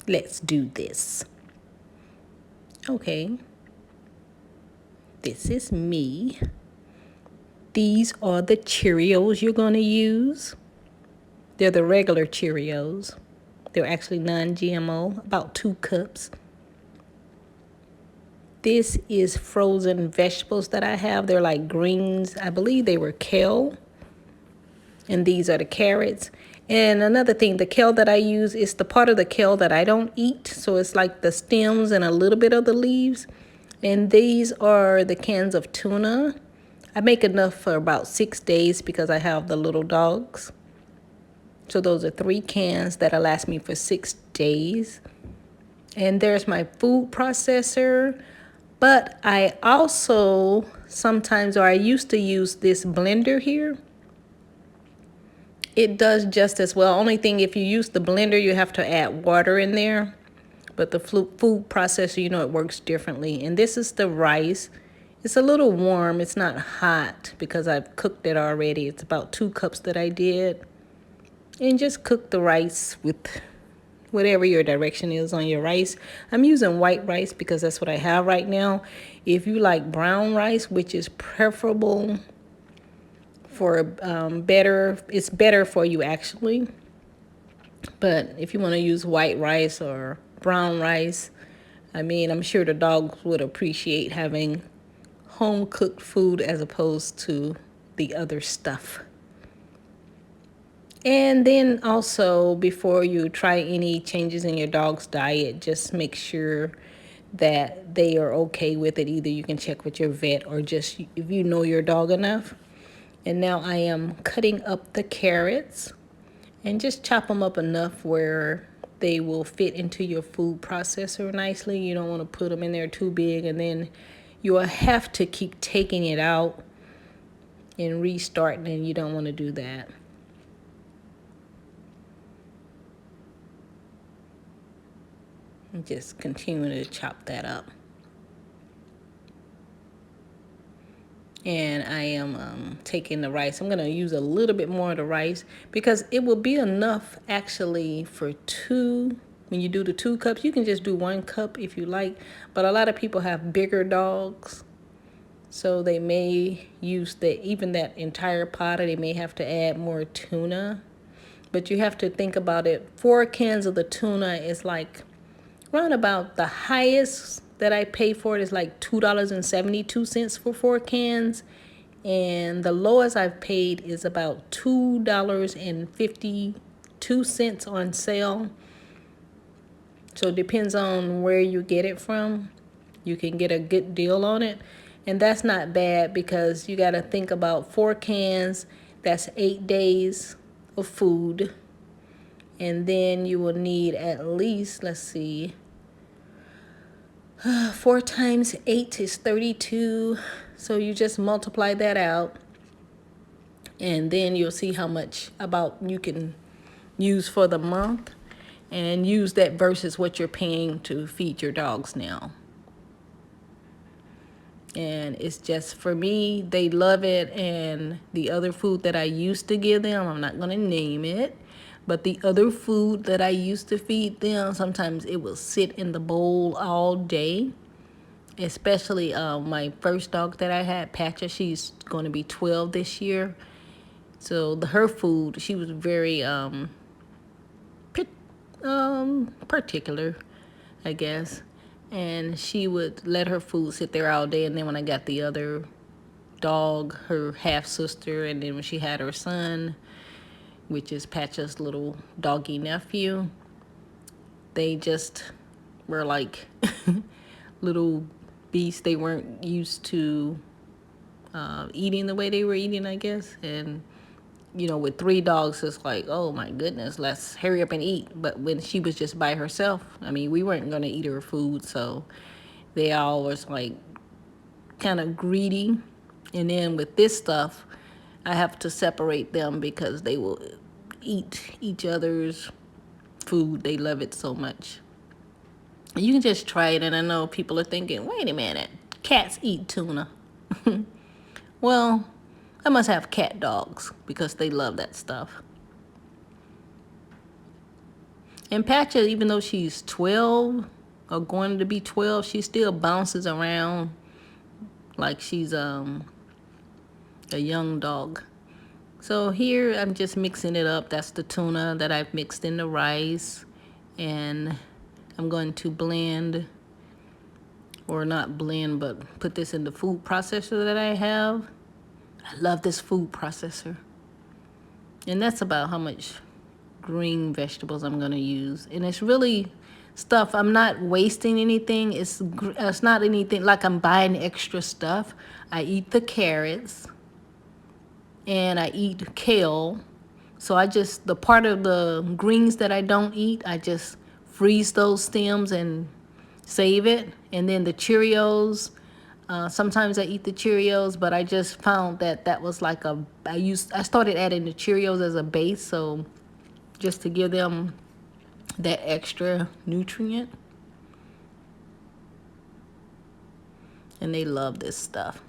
Let's do this. Okay. This is me. These are the Cheerios you're going to use. They're the regular Cheerios. They're actually non-GMO, about 2 cups. This is frozen vegetables that I have. They're like greens. I believe they were kale. And these are the carrots. And another thing, the kale that I use is the part of the kale that I don't eat. So it's like the stems and a little bit of the leaves. And these are the cans of tuna. I make enough for about 6 days because I have the little dogs. So those are 3 cans that'll last me for 6 days. And there's my food processor. But I also sometimes, or I used to use this blender here. It does just as well. Only thing, if you use the blender, you have to add water in there. But the food processor, you know, it works differently. And this is the rice. It's a little warm. It's not hot because I've cooked it already. It's about 2 cups that I did. And just cook the rice with whatever your direction is on your rice. I'm using white rice because that's what I have right now. If you like brown rice, which is preferable for it's better for you actually. But if you want to use white rice or brown rice, I mean, I'm sure the dogs would appreciate having home cooked food as opposed to the other stuff. And then also, before you try any changes in your dog's diet, just make sure that they are okay with it. Either you can check with your vet or just if you know your dog enough. And now I am cutting up the carrots and just chop them up enough where they will fit into your food processor nicely. You don't want to put them in there too big, and then you will have to keep taking it out and restarting, and you don't want to do that. And just continue to chop that up. And I am taking the rice. I'm going to use a little bit more of the rice because it will be enough actually for 2. When you do the 2 cups, you can just do 1 cup if you like. But a lot of people have bigger dogs, so they may use even that entire pot, or they may have to add more tuna. But you have to think about it. 4 cans of the tuna is like around about the highest that I pay for it is like $2.72 for 4 cans. And the lowest I've paid is about $2.52 on sale. So it depends on where you get it from. You can get a good deal on it. And that's not bad because you got to think about 4 cans. That's 8 days of food. And then you will need at least, let's see, 4 times 8 is 32. So you just multiply that out. And then you'll see how much about you can use for the month. And use that versus what you're paying to feed your dogs now. And it's just, for me, they love it. And the other food that I used to give them, I'm not going to name it, but the other food that I used to feed them, sometimes it will sit in the bowl all day. Especially my first dog that I had, Patcha. She's going to be 12 this year. So her food, she was very particular, I guess. And she would let her food sit there all day. And then when I got the other dog, her half-sister, and then when she had her son, which is Patcha's little doggy nephew, they just were like little beasts. They weren't used to eating the way they were eating, I guess. And you know, with 3 dogs, it's like, oh my goodness, let's hurry up and eat. But when she was just by herself, I mean, we weren't going to eat her food. So they all was like kind of greedy. And then with this stuff, I have to separate them because they will eat each other's food. They love it so much. You can just try it. And I know people are thinking, wait a minute, cats eat tuna. Well, I must have cat dogs because they love that stuff. And Patcha, even though she's 12 or going to be 12, she still bounces around like she's a young dog. So here I'm just mixing it up. That's the tuna that I've mixed in the rice. And I'm going to blend, or not blend, but put this in the food processor that I have. I love this food processor. And that's about how much green vegetables I'm gonna use. And it's really stuff, I'm not wasting anything. It's not anything like I'm buying extra stuff. I eat the carrots and I eat kale. So I just, the part of the greens that I don't eat, I just freeze those stems and save it. And then the Cheerios, sometimes I eat the Cheerios, but I just found that that was like I started adding the Cheerios as a base, so just to give them that extra nutrient. And they love this stuff.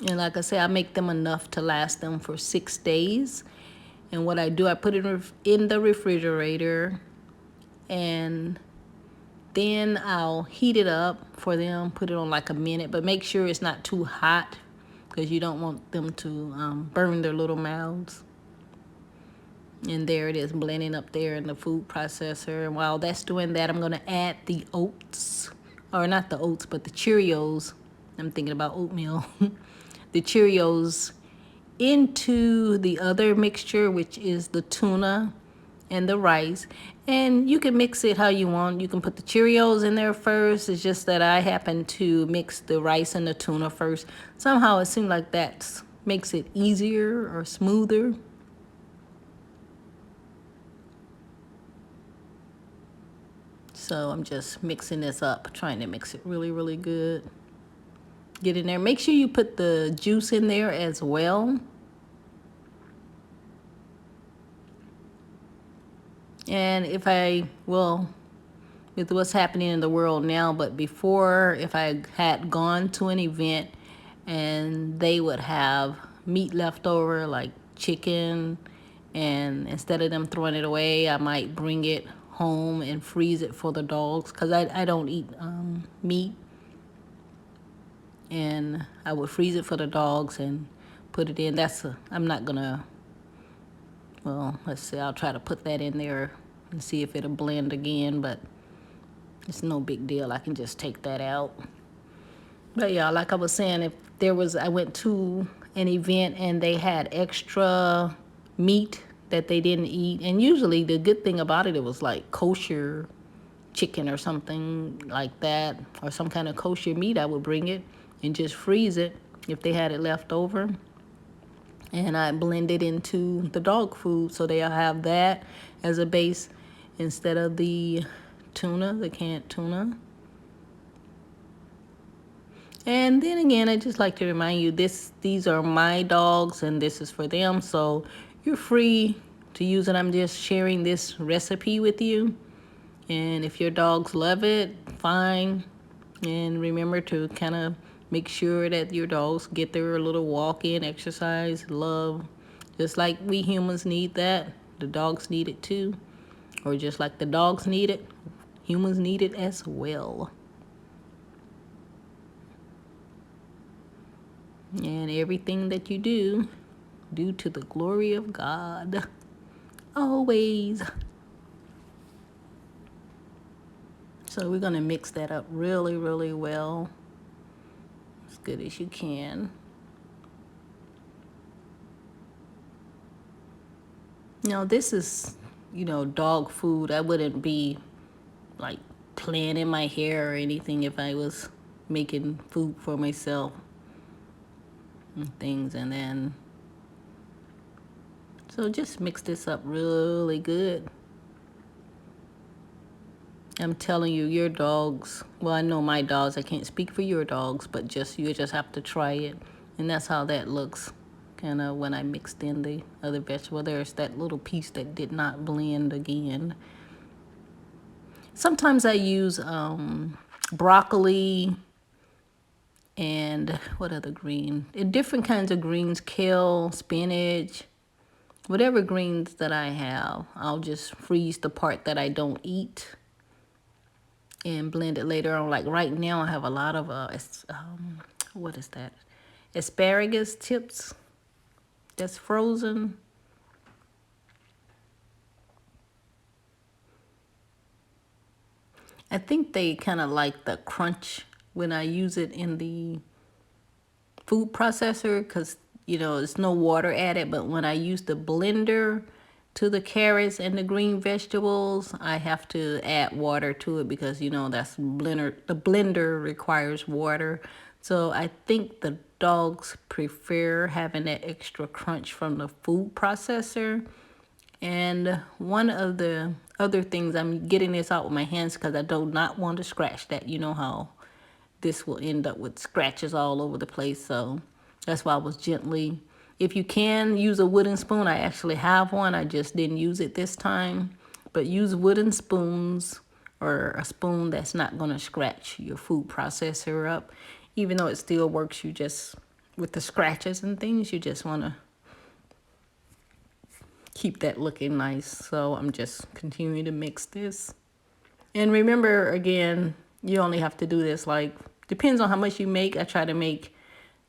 And like I say, I make them enough to last them for 6 days. And what I do, I put it in the refrigerator, and then I'll heat it up for them, put it on like a minute, but make sure it's not too hot because you don't want them to burn their little mouths. And there it is, blending up there in the food processor. And while that's doing that, I'm going to add the oats, or not the oats, but the Cheerios. I'm thinking about oatmeal. The Cheerios into the other mixture, which is the tuna and the rice. And you can mix it how you want. You can put the Cheerios in there first. It's just that I happen to mix the rice and the tuna first. Somehow it seemed like that makes it easier or smoother. So I'm just mixing this up, trying to mix it really, really good. Get in there. Make sure you put the juice in there as well. And if with what's happening in the world now, but before, if I had gone to an event and they would have meat left over, like chicken, and instead of them throwing it away, I might bring it home and freeze it for the dogs, because I don't eat meat. And I would freeze it for the dogs and put it in. I'm not gonna, well, let's see, I'll try to put that in there and see if it'll blend again, but it's no big deal. I can just take that out. But yeah, like I was saying, I went to an event and they had extra meat that they didn't eat. And usually the good thing about it was like kosher chicken or something like that, or some kind of kosher meat. I would bring it and just freeze it if they had it left over. And I blend it into the dog food, so they'll have that as a base instead of the tuna, the canned tuna. And then again, I just like to remind you, these are my dogs and this is for them, so you're free to use it. I'm just sharing this recipe with you. And if your dogs love it, fine. And remember to kind of make sure that your dogs get their little walk-in exercise, love. Just like we humans need that, the dogs need it too. Or just like the dogs need it, humans need it as well. And everything that you do to the glory of God. Always. So we're going to mix that up really, really well. As good as you can. Now this is, dog food. I wouldn't be like planning my hair or anything if I was making food for myself and things. And then, so just mix this up really good. I'm telling you, your dogs, well, I know my dogs, I can't speak for your dogs, but you just have to try it. And that's how that looks, kind of when I mixed in the other vegetable. There's that little piece that did not blend again. Sometimes I use broccoli and what other green? And different kinds of greens, kale, spinach, whatever greens that I have, I'll just freeze the part that I don't eat and blend it later on. Like right now, I have a lot of what is that? Asparagus tips that's frozen. I think they kind of like the crunch when I use it in the food processor because, you know, there's no water added. But when I use the blender to the carrots and the green vegetables, I have to add water to it because, you know, that's blender. The blender requires water. So I think the dogs prefer having that extra crunch from the food processor. And one of the other things, I'm getting this out with my hands because I do not want to scratch that. You know how this will end up with scratches all over the place. So that's why I was gently, if you can use a wooden spoon, I actually have one. I just didn't use it this time. But use wooden spoons or a spoon that's not going to scratch your food processor up. Even though it still works, you just, with the scratches and things, you just want to keep that looking nice. So I'm just continuing to mix this. And remember, again, you only have to do this like, depends on how much you make. I try to make,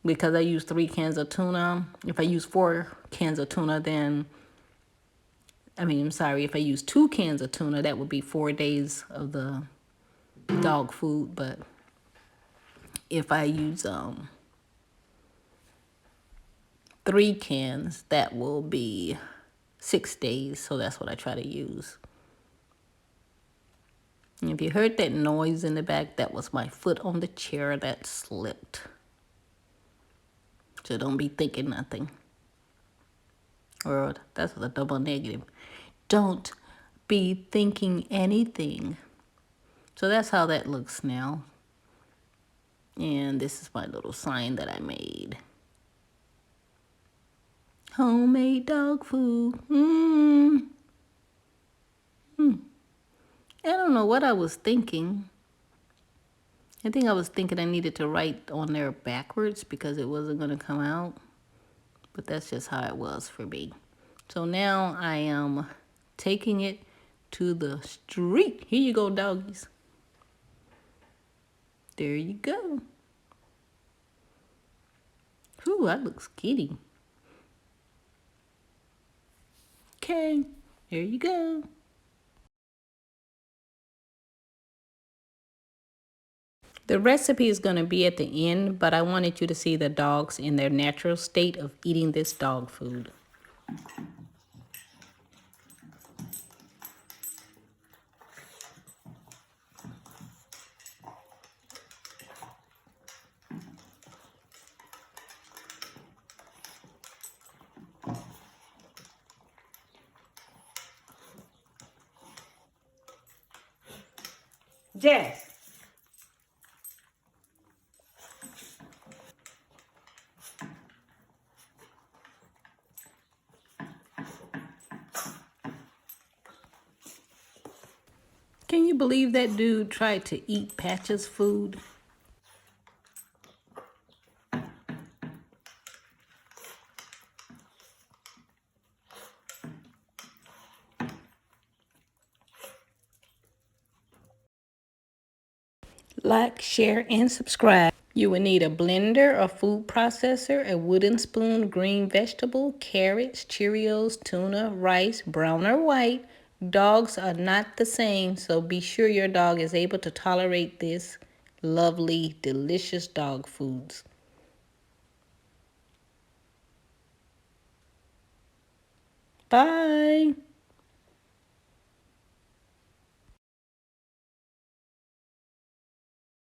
because I use 3 cans of tuna. If I use 4 cans of tuna, then, I'm sorry, if I use 2 cans of tuna, that would be 4 days of the dog food. But if I use 3 cans, that will be 6 days. So that's what I try to use. And if you heard that noise in the back, that was my foot on the chair that slipped. So don't be thinking nothing. Or that's a double negative. Don't be thinking anything. So that's how that looks now. And this is my little sign that I made. Homemade dog food. I don't know what I was thinking. I think I was thinking I needed to write on there backwards because it wasn't going to come out. But that's just how it was for me. So now I am taking it to the street. Here you go, doggies. There you go. Ooh, that looks kitty. Okay, there you go. The recipe is going to be at the end, but I wanted you to see the dogs in their natural state of eating this dog food. Jess. Can you believe that dude tried to eat Patcha's food? Like, share, and subscribe. You will need a blender, a food processor, a wooden spoon, green vegetable, carrots, Cheerios, tuna, rice, brown or white. Dogs are not the same, so be sure your dog is able to tolerate this lovely, delicious dog foods. Bye.